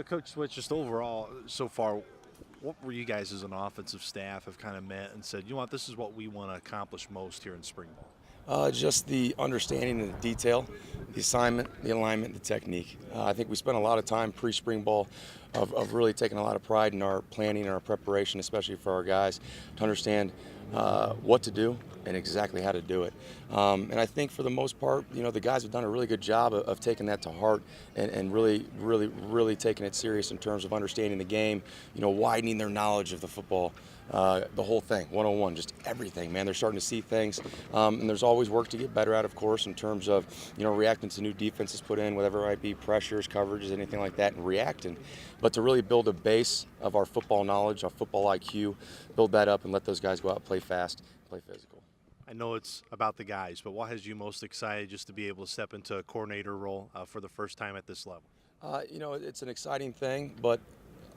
Coach Switch, just overall so far, what were you guys as an offensive staff have kind of met and said, you know what, this is what we want to accomplish most here in spring ball? Just the understanding and the detail, the assignment, the alignment, the technique. I think we spent a lot of time pre-spring ball of really taking a lot of pride in our planning and our preparation, especially for our guys, to understand what to do and exactly how to do it. And I think for the most part, the guys have done a really good job of taking that to heart and really taking it serious in terms of understanding the game, widening their knowledge of the football. The whole thing, 101, just everything, man. They're starting to see things, and there's always work to get better at, of course, in terms of reacting to new defenses put in, whatever it might be, pressures, coverages, anything like that, and reacting. But to really build a base of our football knowledge, our football IQ, build that up, and let those guys go out and play fast, play physical. I know it's about the guys, but what has you most excited just to be able to step into a coordinator role for the first time at this level? It's an exciting thing, but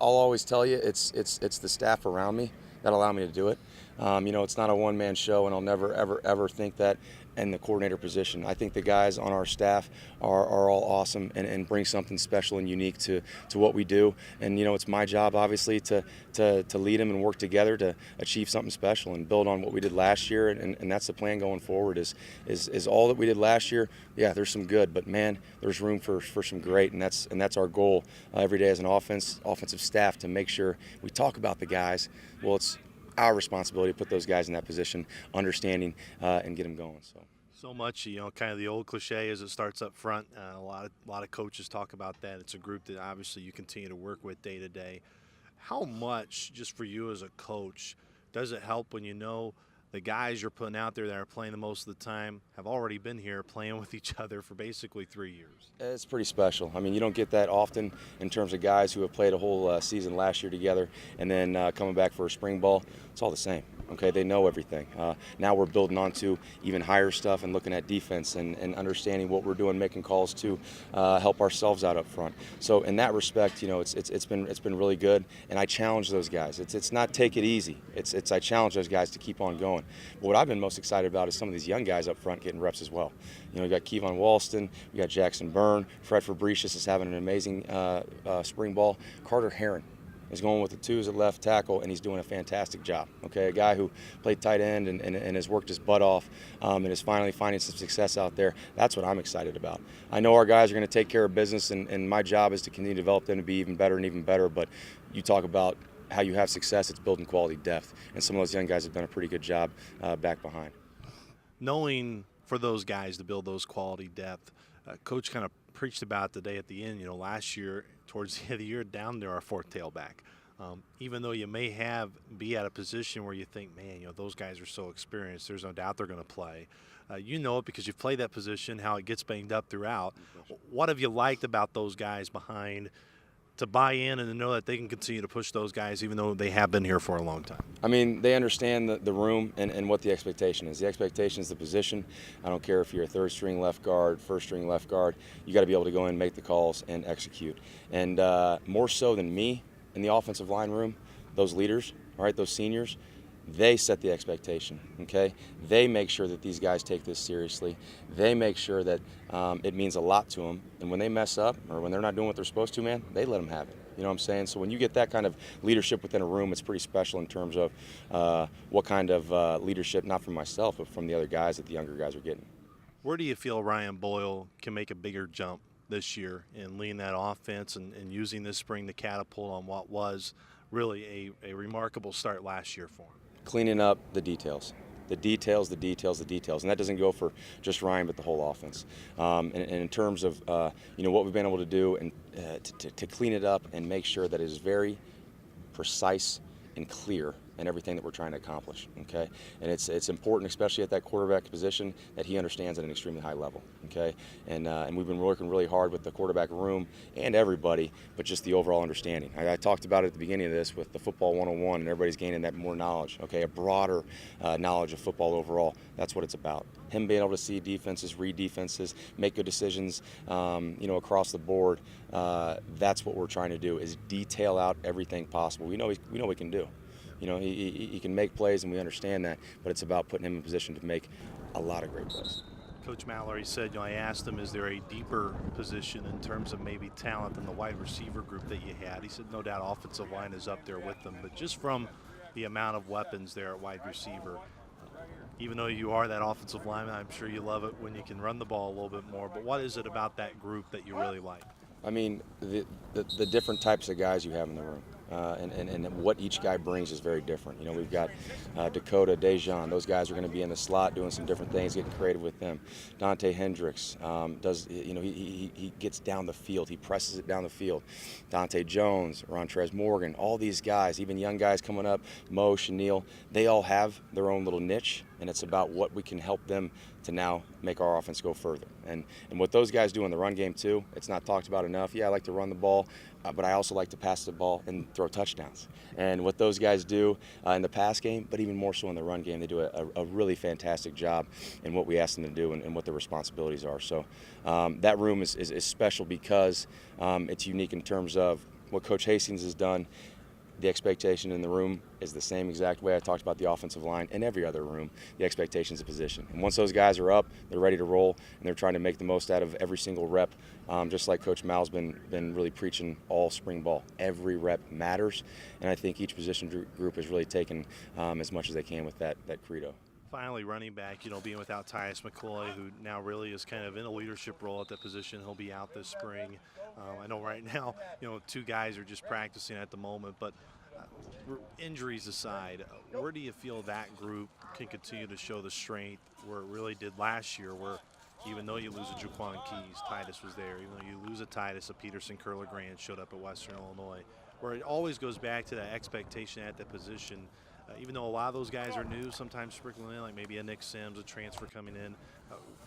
I'll always tell you, it's the staff around me that allow me to do it. It's not a one-man show, and I'll never, ever think that in the coordinator position. I think the guys on our staff are all awesome and bring something special and unique to what we do. And it's my job, obviously, to lead them and work together to achieve something special and build on what we did last year. And that's the plan going forward. Is all that we did last year. Yeah, there's some good, but man, there's room for some great, and that's our goal every day as an offensive staff, to make sure we talk about the guys. Well, it's our responsibility to put those guys in that position, understanding, and get them going. So much, kind of the old cliche as it starts up front. A lot of coaches talk about that. It's a group that obviously you continue to work with day to day. How much, just for you as a coach, does it help when you know the guys you're putting out there that are playing the most of the time have already been here playing with each other for basically 3 years? It's pretty special. I mean, you don't get that often in terms of guys who have played a whole season last year together and then coming back for a spring ball. It's all the same. Okay, they know everything. Now we're building on to even higher stuff and looking at defense and understanding what we're doing, making calls to help ourselves out up front. So in that respect, it's been really good, and I challenge those guys. It's not take it easy. I challenge those guys to keep on going. But what I've been most excited about is some of these young guys up front getting reps as well. We got Kevon Walston, we got Jackson Byrne, Fred Fabricius is having an amazing spring ball. Carter Heron is going with the twos at left tackle, and he's doing a fantastic job. Okay, a guy who played tight end and has worked his butt off and is finally finding some success out there. That's what I'm excited about. I know our guys are going to take care of business, and my job is to continue to develop them to be even better and even better. But you talk about how you have success, it's building quality depth, and some of those young guys have done a pretty good job back behind. Knowing for those guys to build those quality depth, Coach kind of preached about today at the end. Last year, towards the end of the year, down there, our fourth tailback. Even though you may be at a position where you think, man, those guys are so experienced, there's no doubt they're going to play. You know it because you've played that position, how it gets banged up throughout. What have you liked about those guys behind to buy in and to know that they can continue to push those guys even though they have been here for a long time? I mean, they understand the room and what the expectation is. The expectation is the position. I don't care if you're a third-string left guard, first-string left guard. You got to be able to go in, make the calls, and execute. And more so than me in the offensive line room, those leaders, all right, those seniors, they set the expectation, okay? They make sure that these guys take this seriously. They make sure that it means a lot to them. And when they mess up or when they're not doing what they're supposed to, man, they let them have it. You know what I'm saying? So when you get that kind of leadership within a room, it's pretty special in terms of what kind of leadership, not from myself, but from the other guys that the younger guys are getting. Where do you feel Ryan Boyle can make a bigger jump this year in leading that offense and using this spring to catapult on what was really a remarkable start last year for him? Cleaning up the details. The details. And that doesn't go for just Ryan, but the whole offense. And in terms of what we've been able to do and to clean it up and make sure that it is very precise and clear in everything that we're trying to accomplish, okay? And it's important, especially at that quarterback position, that he understands at an extremely high level, okay? And we've been working really hard with the quarterback room and everybody, but just the overall understanding. I talked about it at the beginning of this with the football 101, and everybody's gaining that more knowledge, okay? A broader knowledge of football overall. That's what it's about. Him being able to see defenses, read defenses, make good decisions, across the board. That's what we're trying to do, is detail out everything possible. We know we can do. He can make plays, and we understand that, but it's about putting him in a position to make a lot of great plays. Coach Mallory said, I asked him, is there a deeper position in terms of maybe talent than the wide receiver group that you had? He said, no doubt offensive line is up there with them, but just from the amount of weapons there at wide receiver, even though you are that offensive lineman, I'm sure you love it when you can run the ball a little bit more, but what is it about that group that you really like? I mean, the different types of guys you have in the room, and what each guy brings is very different. We've got Dakota, Dejan. Those guys are going to be in the slot doing some different things, getting creative with them. Dante Hendricks does, he gets down the field. He presses it down the field. Dante Jones, Rontrez Morgan, all these guys, even young guys coming up, Mo, Chenille, they all have their own little niche, and it's about what we can help them to now make our offense go further. And what those guys do in the run game too, it's not talked about enough. Yeah, I like to run the ball, but I also like to pass the ball and throw touchdowns. And what those guys do in the pass game, but even more so in the run game, they do a really fantastic job in what we ask them to do and what their responsibilities are. So that room is special because it's unique in terms of what Coach Hastings has done. The expectation in the room is the same exact way I talked about the offensive line and every other room. The expectations of position. And once those guys are up, they're ready to roll, and they're trying to make the most out of every single rep, just like Coach Mal's been really preaching all spring ball. Every rep matters, and I think each position group has really taken as much as they can with that credo. Finally, running back, being without Tyus McCoy, who now really is kind of in a leadership role at that position. He'll be out this spring. I know right now, two guys are just practicing at the moment, but injuries aside, where do you feel that group can continue to show the strength where it really did last year, where even though you lose a Jaquan Keys, Titus was there. Even though you lose a Titus, a Peterson Curler Grant showed up at Western Illinois, where it always goes back to that expectation at that position. Even though a lot of those guys are new, sometimes sprinkling in, like maybe a Nick Sims, a transfer coming in,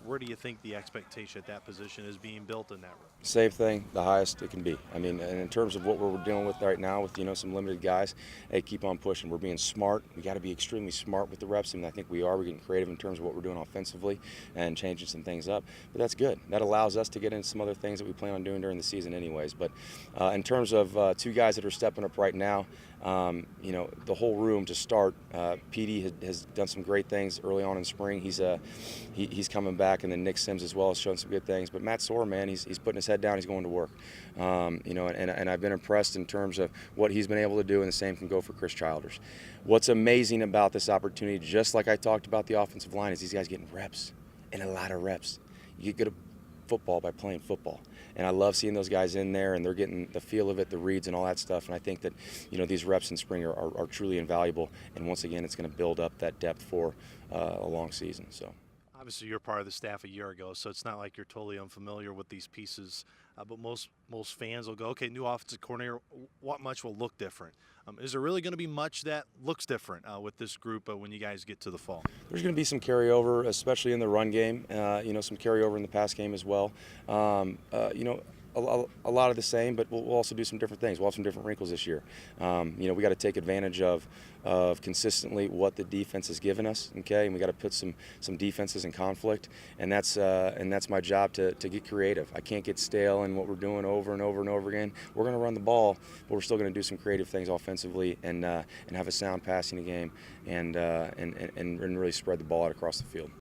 where do you think the expectation at that position is being built in that room? Same thing, the highest it can be. I mean, and in terms of what we're dealing with right now with, some limited guys, hey, keep on pushing. We're being smart. We got to be extremely smart with the reps, and I think we are. We're getting creative in terms of what we're doing offensively and changing some things up. But that's good. That allows us to get into some other things that we plan on doing during the season anyways. But in terms of two guys that are stepping up right now, the whole room to start, PD has done some great things early on in spring. He's coming back, and then Nick Sims as well has shown some good things. But Matt Soar, man, he's putting his head down. He's going to work. And I've been impressed in terms of what he's been able to do, and the same can go for Chris Childers. What's amazing about this opportunity, just like I talked about the offensive line, is these guys getting reps, and a lot of reps. You get good at football by playing football. And I love seeing those guys in there, and they're getting the feel of it, the reads, and all that stuff. And I think that, these reps in spring are truly invaluable. And once again, it's going to build up that depth for a long season. So. Obviously, you're part of the staff a year ago, so it's not like you're totally unfamiliar with these pieces. But most fans will go, okay, new offensive coordinator, what much will look different? Is there really going to be much that looks different with this group when you guys get to the fall? There's going to be some carryover, especially in the run game. Some carryover in the pass game as well. A lot of the same, but we'll also do some different things. We'll have some different wrinkles this year. We got to take advantage of consistently what the defense has given us, okay? And we got to put some defenses in conflict, and that's my job to get creative. I can't get stale in what we're doing over and over and over again. We're going to run the ball, but we're still going to do some creative things offensively and have a sound passing game and really spread the ball out across the field.